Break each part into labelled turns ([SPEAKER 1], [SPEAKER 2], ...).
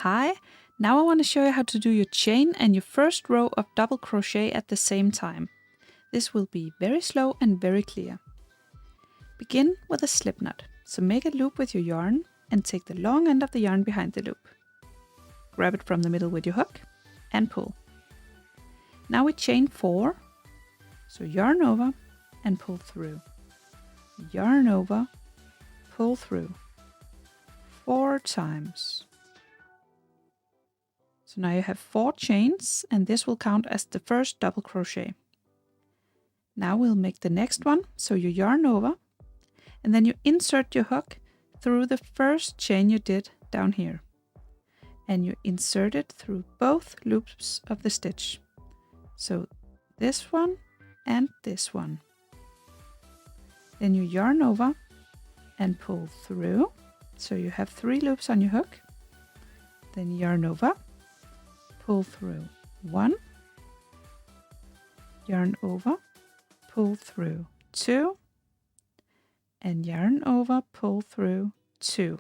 [SPEAKER 1] Hi, now I want to show you how to do your chain and your first row of double crochet at the same time. This will be very slow and very clear. Begin with a slip knot. So make a loop with your yarn and take the long end of the yarn behind the loop. Grab it from the middle with your hook and pull. Now we chain 4. So yarn over and pull through. Yarn over, pull through 4 times. So now you have 4 chains and this will count as the first double crochet. Now we'll make the next one. So you yarn over and then you insert your hook through the first chain you did down here. And you insert it through both loops of the stitch. So this one and this one. Then you yarn over and pull through. So you have 3 loops on your hook. Then yarn over, pull through 1, yarn over, pull through 2, and yarn over, pull through 2.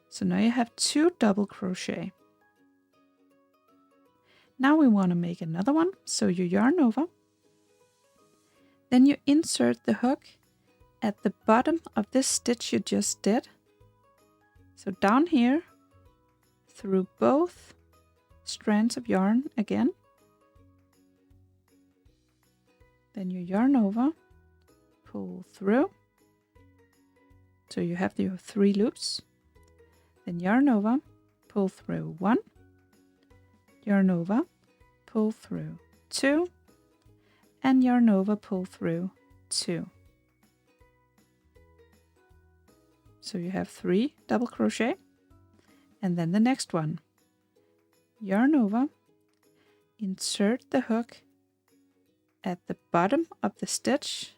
[SPEAKER 1] So now you have 2 double crochet. Now we want to make another one, so you yarn over, then you insert the hook at the bottom of this stitch you just did. So down here, through both strands of yarn again. Then you yarn over, pull through. So you have your 3 loops. Then yarn over, pull through 1. Yarn over, pull through 2. And yarn over, pull through 2. So you have 3 double crochet. And then the next one. Yarn over, insert the hook at the bottom of the stitch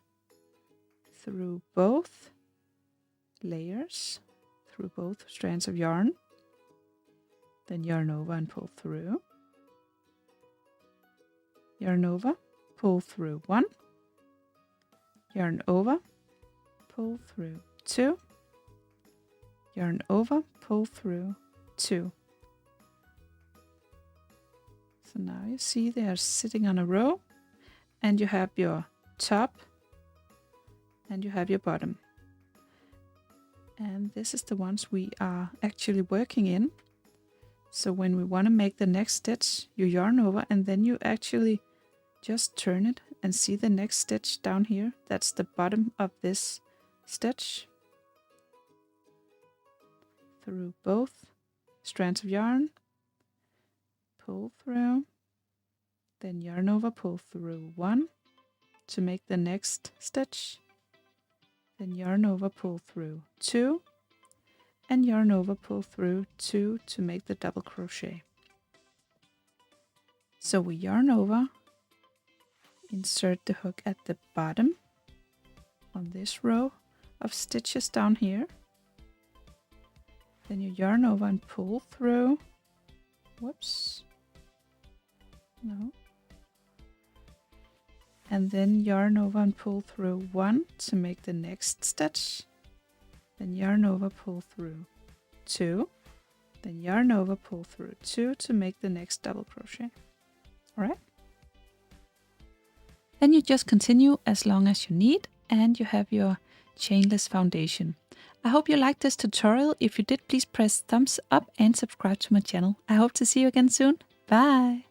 [SPEAKER 1] through both layers, through both strands of yarn. Then yarn over and pull through. Yarn over, pull through 1. Yarn over, pull through 2. Yarn over, pull through 2. So now you see they are sitting on a row and you have your top and you have your bottom. And this is the ones we are actually working in. So when we want to make the next stitch, you yarn over and then you actually just turn it and see the next stitch down here. That's the bottom of this stitch. Through both strands of yarn, pull through, then yarn over, pull through 1 to make the next stitch, then yarn over, pull through 2, and yarn over, pull through 2 to make the double crochet. So we yarn over, insert the hook at the bottom on this row of stitches down here. Then you yarn over and pull through. Whoops. No. And then yarn over and pull through 1 to make the next stitch. Then yarn over, pull through 2. Then yarn over, pull through 2 to make the next double crochet. Alright? Then you just continue as long as you need and you have your chainless foundation. I hope you liked this tutorial. If you did, please press thumbs up and subscribe to my channel. I hope to see you again soon. Bye!